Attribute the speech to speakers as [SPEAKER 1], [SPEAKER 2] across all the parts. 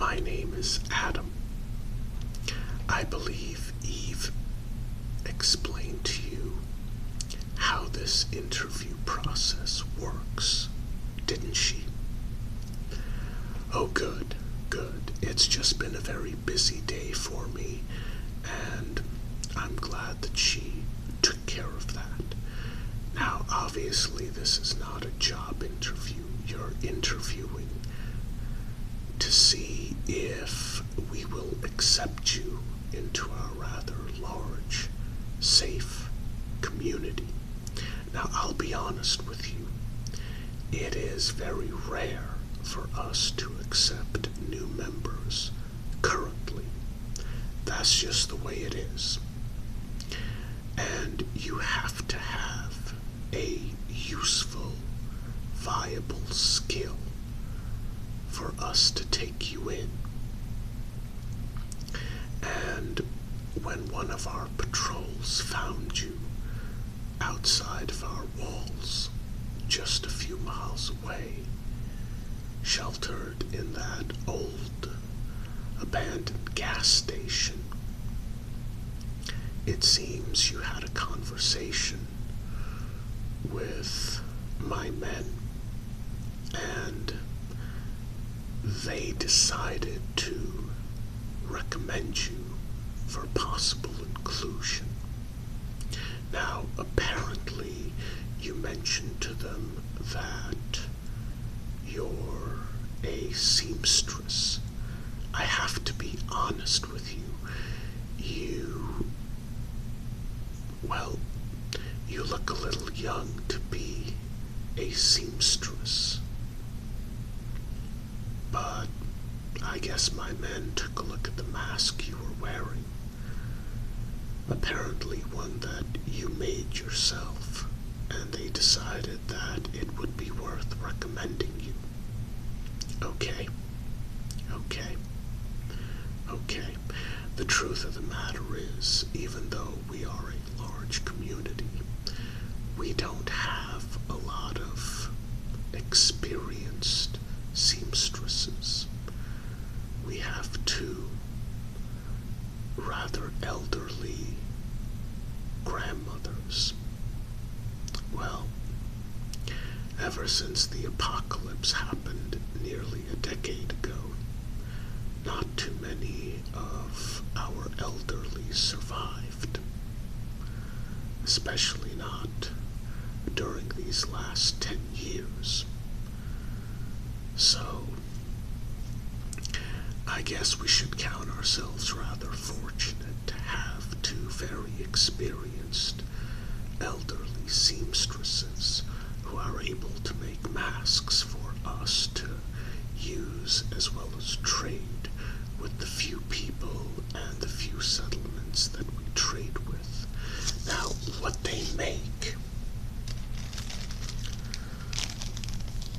[SPEAKER 1] My name is Adam. I believe Eve explained to you how this interview process works, didn't she? Oh, good, good. It's just been a very busy day for me, and I'm glad that she took care of that. Now, obviously, this is not a job interview. You're interviewing to see if we will accept you into our rather large, safe community. Now, I'll be honest with you. It is very rare for us to accept new members currently. That's just the way it is. And you have to have a useful, viable skill for us to take you in. And when one of our patrols found you outside of our walls, just a few miles away, sheltered in that old abandoned gas station, it seems you had a conversation with my men, and they decided to recommend you for possible inclusion. Now, apparently, you mentioned to them that you're a seamstress. I have to be honest with you. You look a little young to be a seamstress. But I guess my men took a look at the mask you were wearing. Apparently one that you made yourself, and they decided that it would be worth recommending you. Okay. The truth of the matter is, even though we are a large community, we don't have a lot of experienced seamstresses. We have two rather elderly grandmothers. Well, ever since the apocalypse happened nearly a decade ago, not too many of our elderly survived, especially not during these last 10 years. So, I guess we should count ourselves rather fortunate to have two very experienced elderly seamstresses who are able to make masks for us to use as well as trade with the few people and the few settlements that we trade with. Now, what they make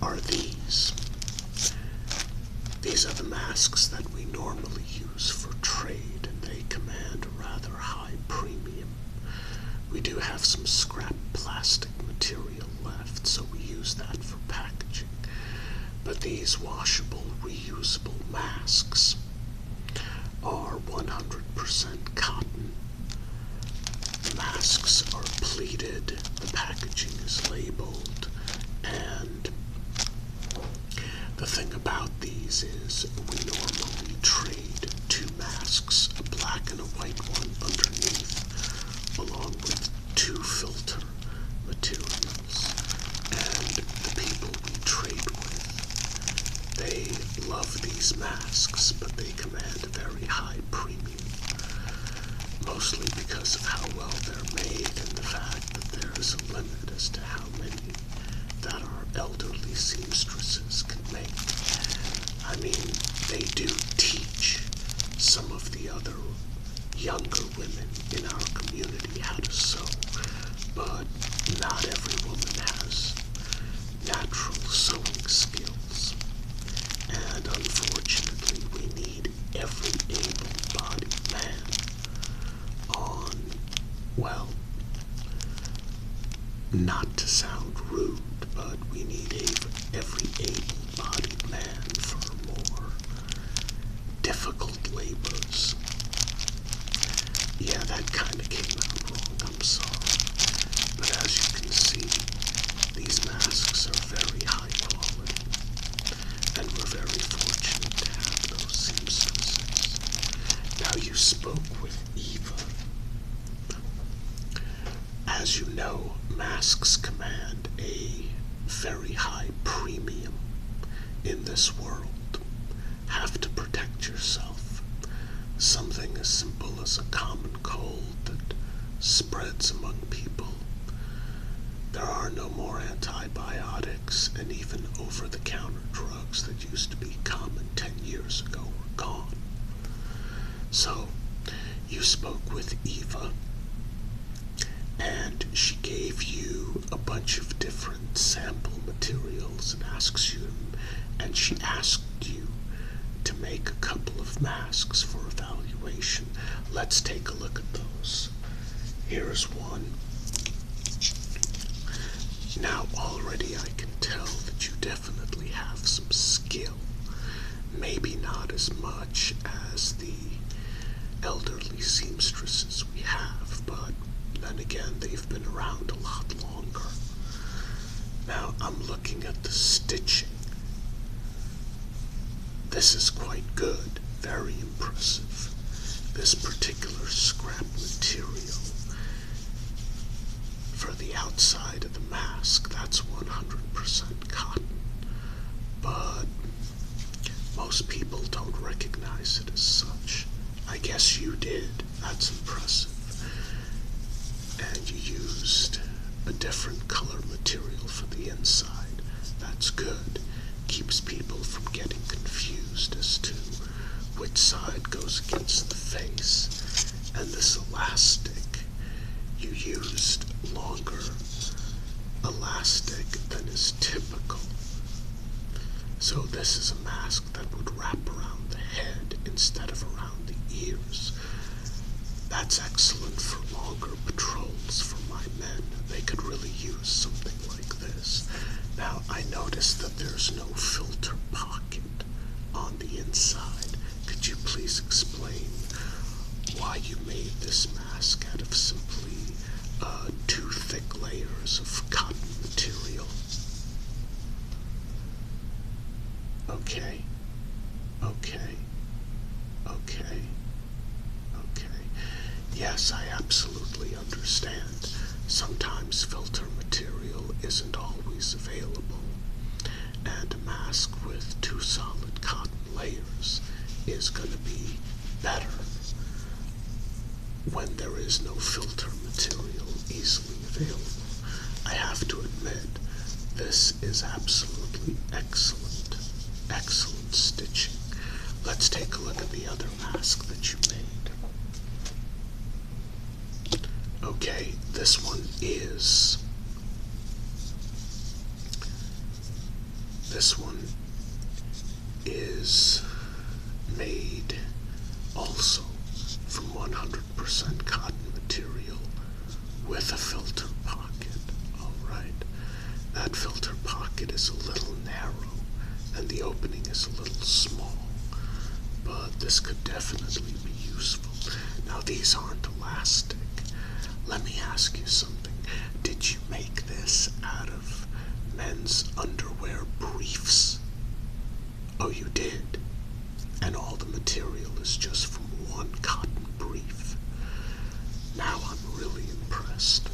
[SPEAKER 1] are these. These are the masks that we normally use for trade, and they command a rather high premium. We do have some scrap plastic material left, so we use that for packaging. But these washable, reusable masks are 100% cotton. The masks are pleated, the packaging is labeled, and the thing about these is we normally trade two masks, a black and a white one underneath, along with two filter materials. And the people we trade with, they love these masks, but they command a very high premium, mostly because of how well they're made and the fact that there is a limit as to how many that our elderly seamstresses can make. I mean, they do teach some of the other younger women in our community how to sew, but not every woman has natural sewing skills. And unfortunately, we need every able-bodied man on, well, not to sound rude, but we need every able-bodied man for more spoke with Eva. As you know, masks command a very high premium in this world. Have to protect yourself. Something as simple as a common cold that spreads among people. There are no more antibiotics, and even over-the-counter drugs that used to be common 10 years ago are gone. So, you spoke with Eva, and she gave you a bunch of different sample materials and she asked you to make a couple of masks for evaluation. Let's take a look at those. Here's one. Now already I can tell that you definitely have some skill. Maybe not as much as the elderly seamstresses we have, but then again, they've been around a lot longer. Now I'm looking at the stitching. This is quite good, very impressive. This particular scrap material for the outside of the mask, that's 100% cotton. But most people don't recognize it as such. I guess you did. That's impressive. And you used a different color material for the inside. That's good. Keeps people from getting confused as to which side goes against the face. And this elastic, you used longer elastic than is typical. So this is a mask that would wrap around the head instead of around the ears. That's excellent for longer patrols for my men. They could really use something like this. Now, I noticed that there's no filter pocket on the inside. Could you please explain why you made this mask out of simply 2 thick layers of cotton material? Okay. Yes, I absolutely understand. Sometimes filter material isn't always available, and a mask with 2 solid cotton layers is going to be better when there is no filter material easily available. I have to admit, this is absolutely excellent. Excellent stitching. Let's take a look at the other mask that you made. Okay, this one is made also from 100% cotton material with a filter pocket. Alright, that filter pocket is a little narrow and the opening is a little small, but this could definitely be useful. Now these aren't elastic. Let me ask you something. Did you make this out of men's underwear briefs? Oh, you did? And all the material is just from one cotton brief. Now I'm really impressed.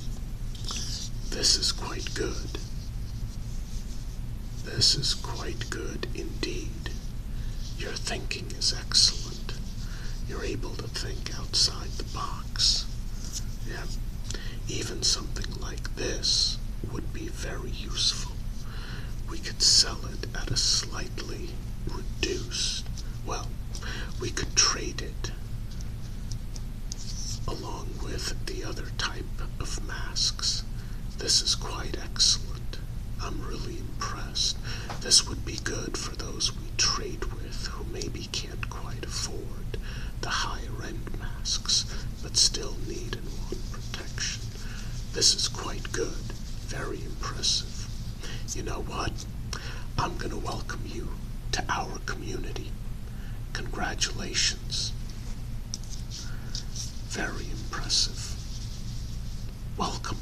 [SPEAKER 1] This is quite good. This is quite good indeed. Your thinking is excellent. You're able to think outside the box. Yeah, even something like this would be very useful. We could sell it at a slightly reduced, well, we could trade it along with the other type of masks. This is quite excellent. I'm really impressed. This would be good for those we trade with who maybe can't quite afford the higher end masks, but still need and want protection. This is quite good. Very impressive. You know what? I'm going to welcome you to our community. Congratulations. Very impressive. Welcome.